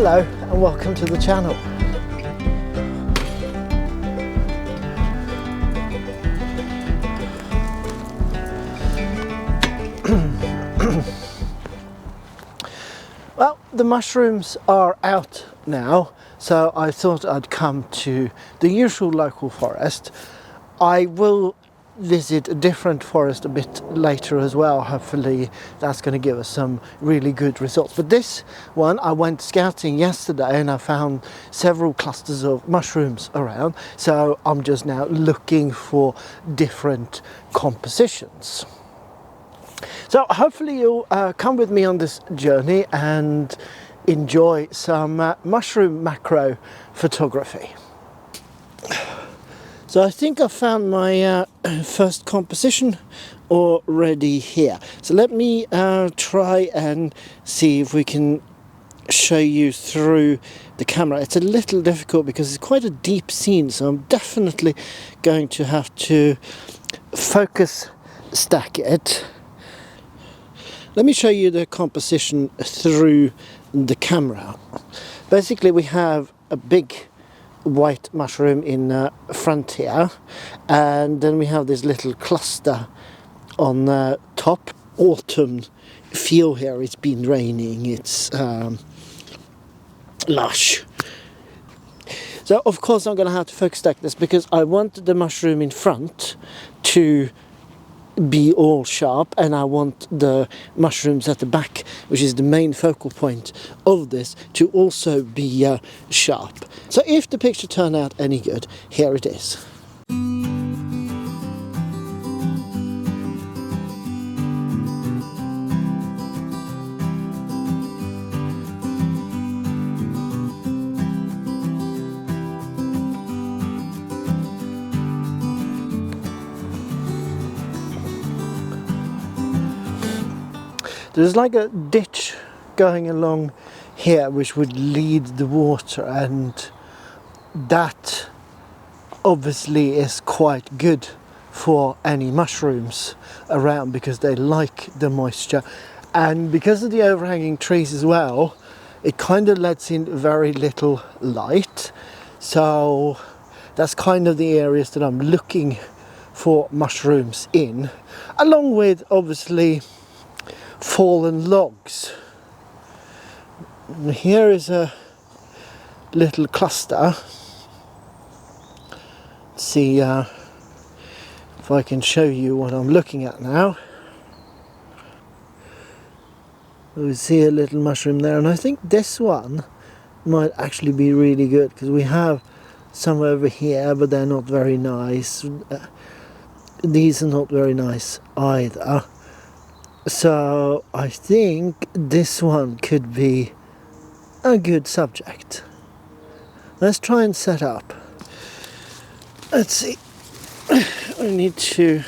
Hello and welcome to the channel. Well, the mushrooms are out now, so I thought I'd come to the usual local forest. I will visit a different forest a bit later as well. Hopefully that's going to give us some really good results. But this one, I went scouting yesterday and I found several clusters of mushrooms around. So I'm just now looking for different compositions. So hopefully you'll come with me on this journey and enjoy some mushroom macro photography. So I think I found my first composition already here. So let me try and see if we can show you through the camera. It's a little difficult because it's quite a deep scene, so I'm definitely going to have to focus stack it. Let me show you the composition through the camera. Basically we have a big white mushroom in front here, and then we have this little cluster on the top. Autumn feel here. It's been raining, it's lush. So of course I'm going to have to focus stack this because I want the mushroom in front to be all sharp, and I want the mushrooms at the back, which is the main focal point of this, to also be sharp. So if the picture turned out any good, here it is. There's like a ditch going along here which would lead the water, and that obviously is quite good for any mushrooms around because they like the moisture, and because of the overhanging trees as well, it kind of lets in very little light. So that's kind of the areas that I'm looking for mushrooms in, along with obviously fallen logs. Here is a little cluster. Let's see if I can show you what I'm looking at now. We see a little mushroom there, and I think this one might actually be really good because we have some over here, but they're not very nice. These are not very nice either. So I think this one could be a good subject. Let's try and set up. Let's see. I need to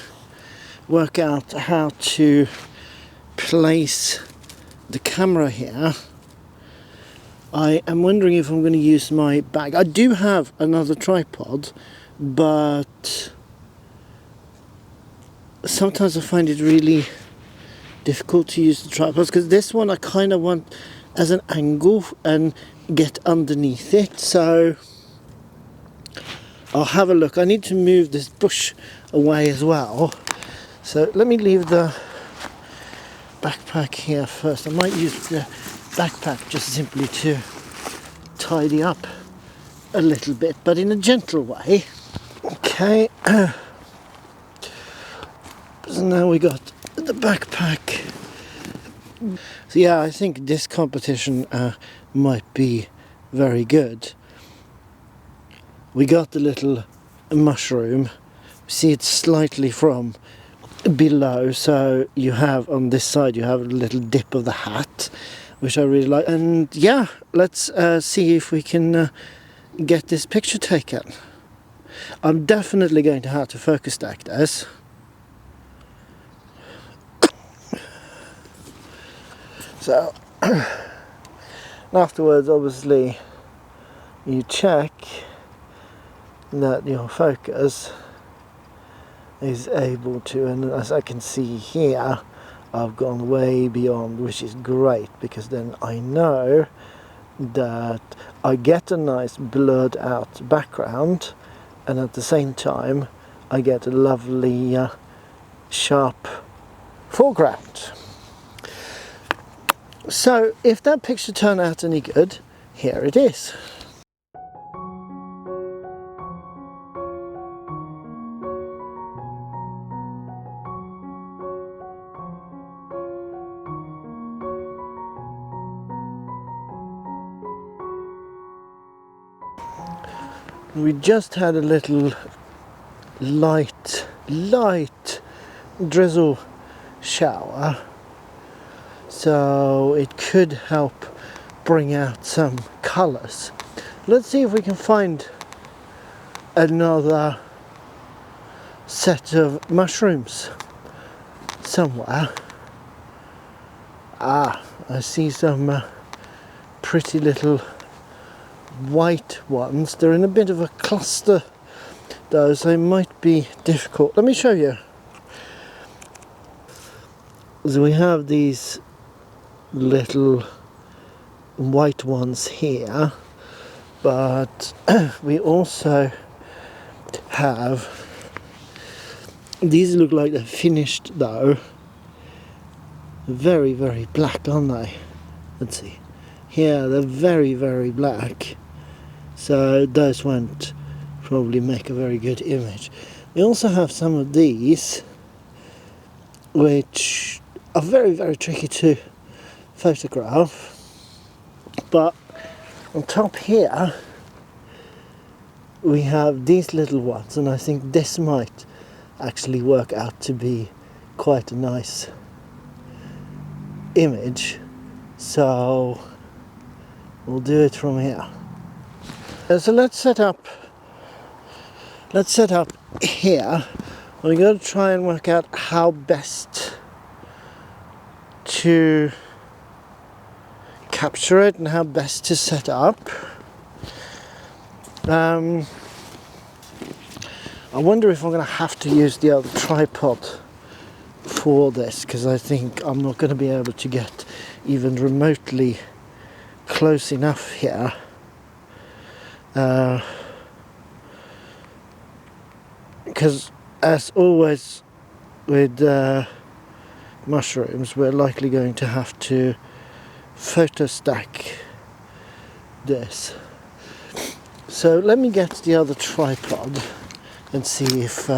work out how to place the camera here. I am wondering if I'm going to use my bag. I do have another tripod, but sometimes I find it really difficult to use the tripods because this one I kind of want as an angle and get underneath it. So I'll have a look. I need to move this bush away as well. So let me leave the backpack here first. I might use the backpack just simply to tidy up a little bit, but in a gentle way. Okay. So now we got the backpack. So yeah, I think this competition might be very good. We got the little mushroom. See it slightly from below, so you have on this side you have a little dip of the hat, which I really like. And yeah, let's see if we can get this picture taken. I'm definitely going to have to focus stack this. So afterwards, obviously, you check that your focus is able to, and as I can see here, I've gone way beyond, which is great because then I know that I get a nice blurred out background, and at the same time I get a lovely sharp foreground. So if that picture turned out any good, here it is. We just had a little light drizzle shower, so it could help bring out some colours. Let's see if we can find another set of mushrooms somewhere. I see some pretty little white ones. They're in a bit of a cluster though, so it might be difficult. Let me show you. So we have these little white ones here, but we also have these. Look like they're finished though. Very, very black, aren't they? Let's see. Here they're very, very black, so those won't probably make a very good image. We also have some of these which are very, very tricky to photograph, but on top here we have these little ones, and I think this might actually work out to be quite a nice image, so we'll do it from here. So let's set up here. We're going to try and work out how best to capture it and how best to set up. I wonder if I'm going to have to use the other tripod for this, because I think I'm not going to be able to get even remotely close enough here. Because as always with mushrooms, we're likely going to have to photo stack this. So let me get the other tripod and see if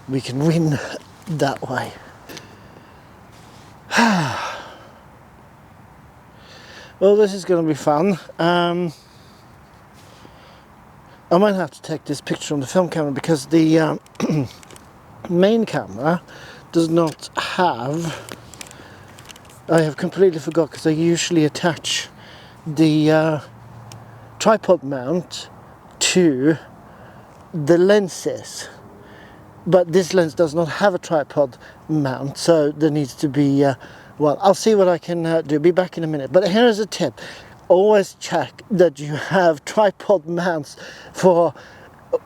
we can win that way. Well, this is going to be fun. I might have to take this picture on the film camera, because the main camera does not have, I have completely forgot, because I usually attach the tripod mount to the lenses, but this lens does not have a tripod mount, so there needs to be well, I'll see what I can do. Be back in a minute. But here is a tip: always check that you have tripod mounts for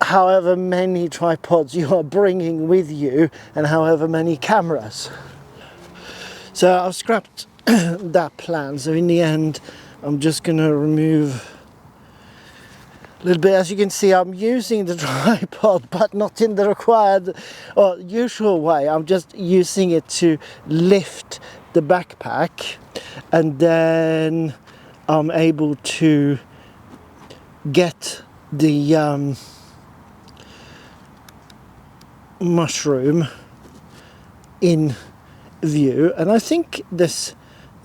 however many tripods you are bringing with you and however many cameras. So I've scrapped that plan, so in the end I'm just going to remove a little bit. As you can see, I'm using the tripod, but not in the required or usual way. I'm just using it to lift the backpack, and then I'm able to get the mushroom in view. And I think this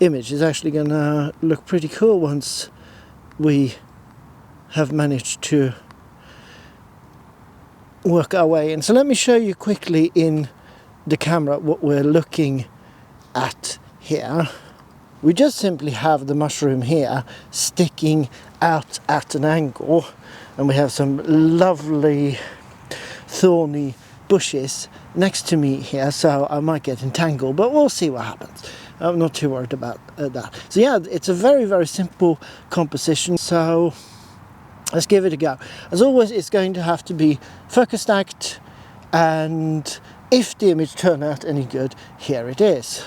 image is actually going to look pretty cool once we have managed to work our way in. So let me show you quickly in the camera what we're looking at here. We just simply have the mushroom here sticking out at an angle, and we have some lovely thorny bushes next to me here, so I might get entangled, but we'll see what happens. I'm not too worried about that. So yeah, it's a very, very simple composition, so let's give it a go. As always, it's going to have to be focus stacked, and if the image turned out any good, here it is.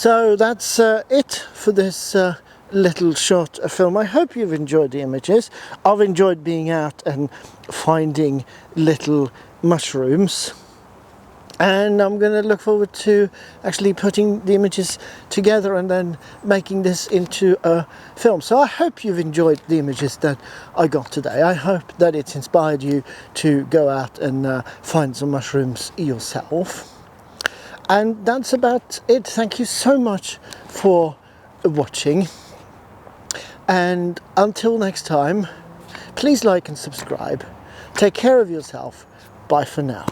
So that's it for this little short film. I hope you've enjoyed the images. I've enjoyed being out and finding little mushrooms, and I'm going to look forward to actually putting the images together and then making this into a film. So I hope you've enjoyed the images that I got today. I hope that it's inspired you to go out and find some mushrooms yourself. And that's about it. Thank you so much for watching, and until next time, please like and subscribe. Take care of yourself. Bye for now.